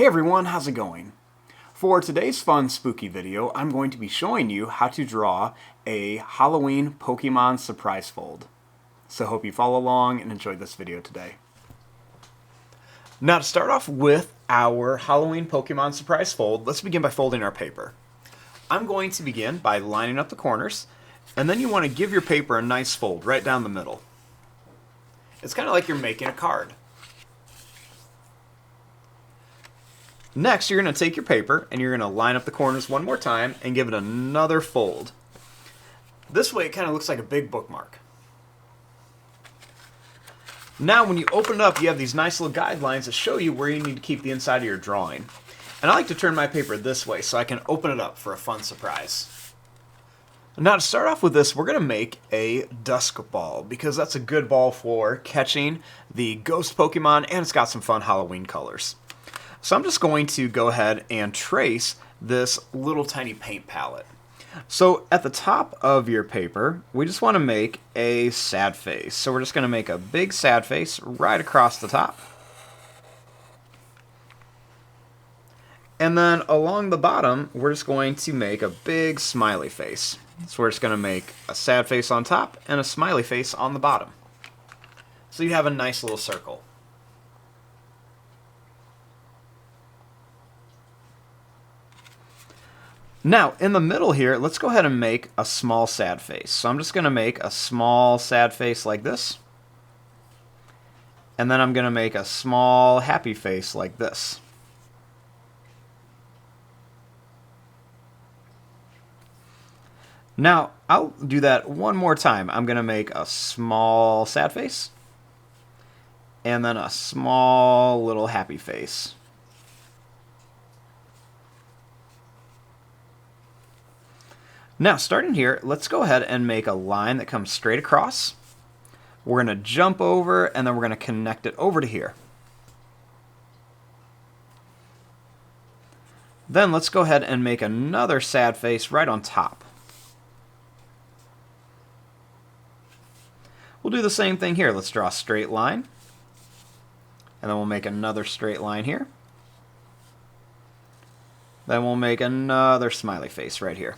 Hey everyone, how's it going? For today's fun spooky video, I'm going to be showing you how to draw a Halloween Pokemon Surprise Fold. So hope you follow along and enjoy this video today. Now to start off with our Halloween Pokemon Surprise Fold, let's begin by folding our paper. I'm going to begin by lining up the corners, and then you want to give your paper a nice fold right down the middle. It's kind of like you're making a card. Next, you're going to take your paper and you're going to line up the corners one more time and give it another fold. This way it kind of looks like a big bookmark. Now when you open it up, you have these nice little guidelines that show you where you need to keep the inside of your drawing. And I like to turn my paper this way so I can open it up for a fun surprise. Now to start off with this, we're going to make a dusk ball because that's a good ball for catching the ghost Pokemon and it's got some fun Halloween colors. So I'm just going to go ahead and trace this little tiny paint palette. So at the top of your paper, we just want to make a sad face. So we're just going to make a big sad face right across the top. And then along the bottom, we're just going to make a big smiley face. So we're just going to make a sad face on top and a smiley face on the bottom. So you have a nice little circle. Now, in the middle here, let's go ahead and make a small sad face. So I'm just going to make a small sad face like this. And then I'm going to make a small happy face like this. Now, I'll do that one more time. I'm going to make a small sad face. And then a small little happy face. Now, starting here, let's go ahead and make a line that comes straight across. We're going to jump over, and then we're going to connect it over to here. Then let's go ahead and make another sad face right on top. We'll do the same thing here. Let's draw a straight line. And then we'll make another straight line here. Then we'll make another smiley face right here.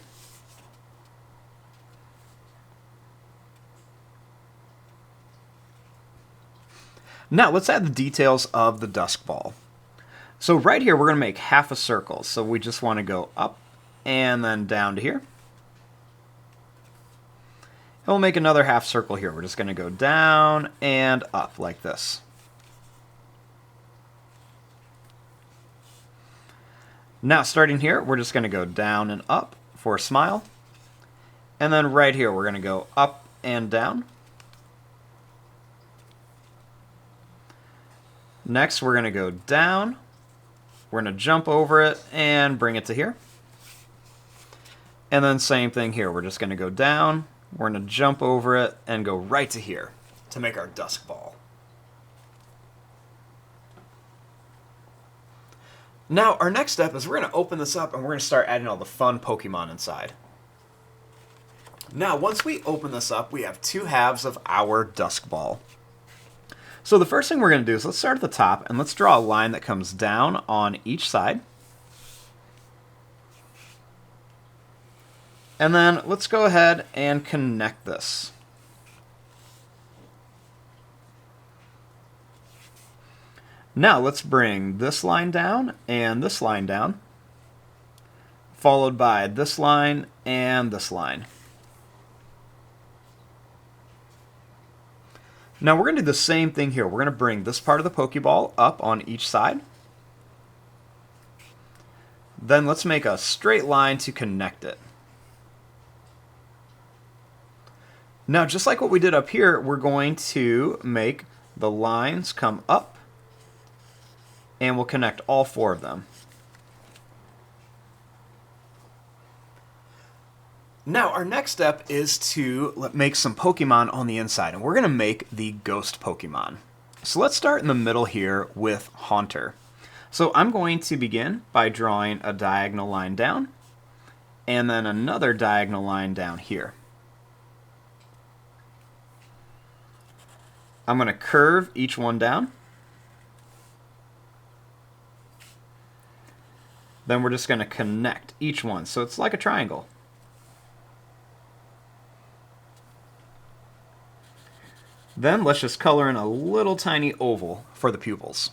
Now let's add the details of the dusk ball. So right here we're going to make half a circle. So we just want to go up and then down to here. And we'll make another half circle here. We're just going to go down and up like this. Now starting here, we're just going to go down and up for a smile. And then right here we're going to go up and down. Next, we're going to go down. We're going to jump over it and bring it to here. And then same thing here. We're just going to go down. We're going to jump over it and go right to here to make our dusk ball. Now, our next step is we're going to open this up and we're going to start adding all the fun Pokemon inside. Now, once we open this up, we have two halves of our dusk ball. So the first thing we're going to do is let's start at the top and let's draw a line that comes down on each side. And then let's go ahead and connect this. Now let's bring this line down and this line down, followed by this line and this line. Now we're going to do the same thing here. We're going to bring this part of the Pokeball up on each side. Then let's make a straight line to connect it. Now just like what we did up here, we're going to make the lines come up and we'll connect all four of them. Now, our next step is to make some Pokemon on the inside, and we're going to make the ghost Pokemon. So let's start in the middle here with Haunter. So I'm going to begin by drawing a diagonal line down, and then another diagonal line down here. I'm going to curve each one down, Then we're just going to connect each one. So it's like a triangle. Then let's just color in a little tiny oval for the pupils.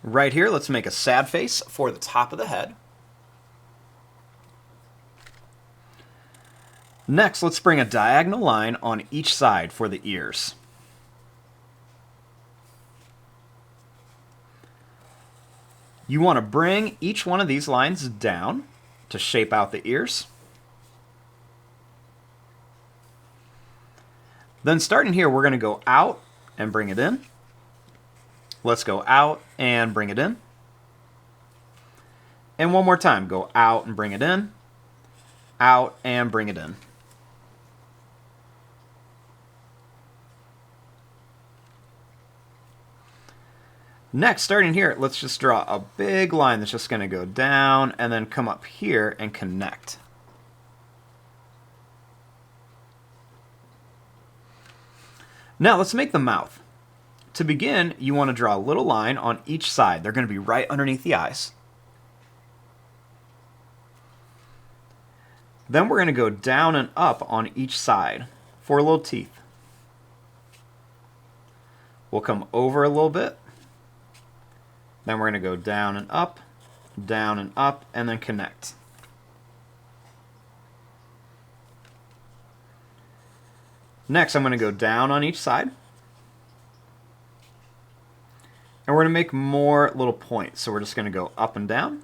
Right here, let's make a sad face for the top of the head. Next, let's bring a diagonal line on each side for the ears. You want to bring each one of these lines down to shape out the ears. Then starting here, we're going to go out and bring it in. Let's go out and bring it in. And one more time, go out and bring it in, out and bring it in. Next, starting here, let's just draw a big line that's just going to go down and then come up here and connect. Now let's make the mouth. To begin, you want to draw a little line on each side. They're going to be right underneath the eyes. Then we're going to go down and up on each side for little teeth. We'll come over a little bit. Then we're going to go down and up, and then connect. Next, I'm going to go down on each side. And we're going to make more little points. So we're just going to go up and down.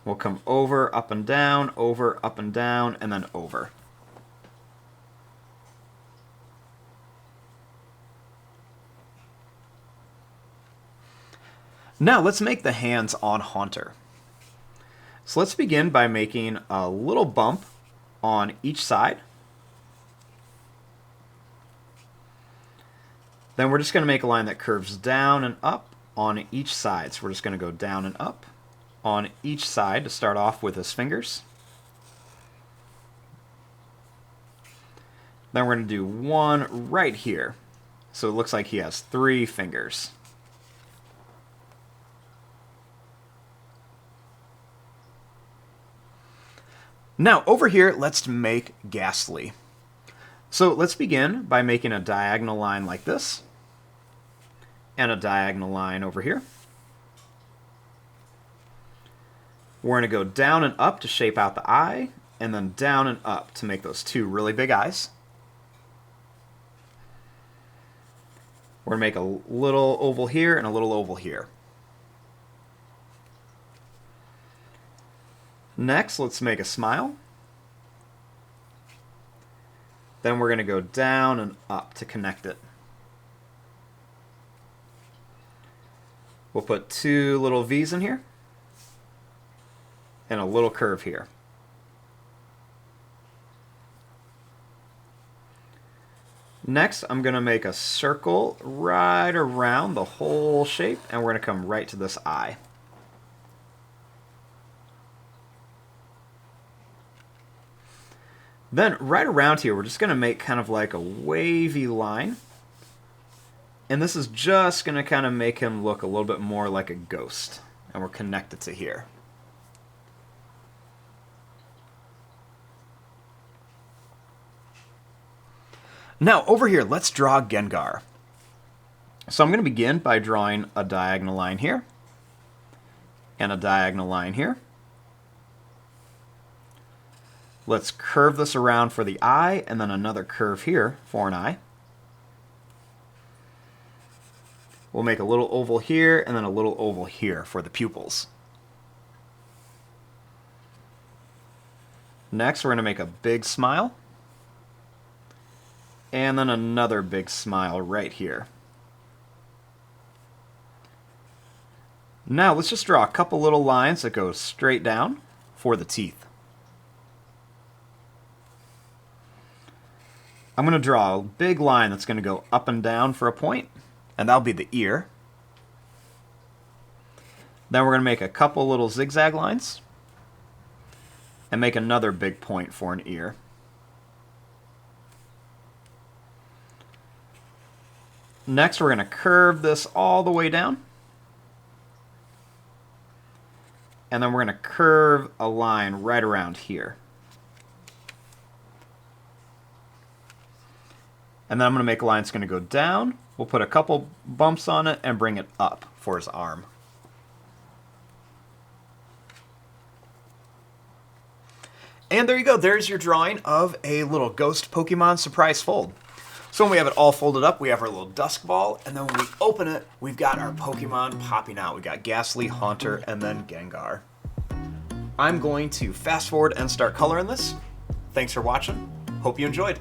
We'll come over, up and down, and then over. Now let's make the hands on Haunter. So let's begin by making a little bump on each side. Then we're just going to make a line that curves down and up on each side. So we're just going to go down and up on each side to start off with his fingers. Then we're going to do one right here. So it looks like he has 3 fingers. Now over here, let's make Ghastly. So let's begin by making a diagonal line like this, and a diagonal line over here. We're going to go down and up to shape out the eye, and then down and up to make those 2 really big eyes. We're going to make a little oval here and a little oval here. Next, let's make a smile. Then we're going to go down and up to connect it. We'll put 2 little V's in here and a little curve here. Next, I'm going to make a circle right around the whole shape, and we're going to come right to this eye. Then right around here, we're just going to make kind of like a wavy line. And this is just going to kind of make him look a little bit more like a ghost. And we're connected to here. Now over here, let's draw Gengar. So I'm going to begin by drawing a diagonal line here. And a diagonal line here. Let's curve this around for the eye, and then another curve here for an eye. We'll make a little oval here, and then a little oval here for the pupils. Next, we're going to make a big smile. And then another big smile right here. Now, let's just draw a couple little lines that go straight down for the teeth. I'm going to draw a big line that's going to go up and down for a point, and that'll be the ear. Then we're going to make a couple little zigzag lines and make another big point for an ear. Next, we're going to curve this all the way down. And then we're going to curve a line right around here. And then I'm going to make a line that's going to go down. We'll put a couple bumps on it and bring it up for his arm. And there you go. There's your drawing of a little Ghost Pokemon Surprise Fold. So when we have it all folded up, we have our little dusk ball, and then when we open it, we've got our Pokemon popping out. We got Ghastly, Haunter, and then Gengar. I'm going to fast forward and start coloring this. Thanks for watching. Hope you enjoyed.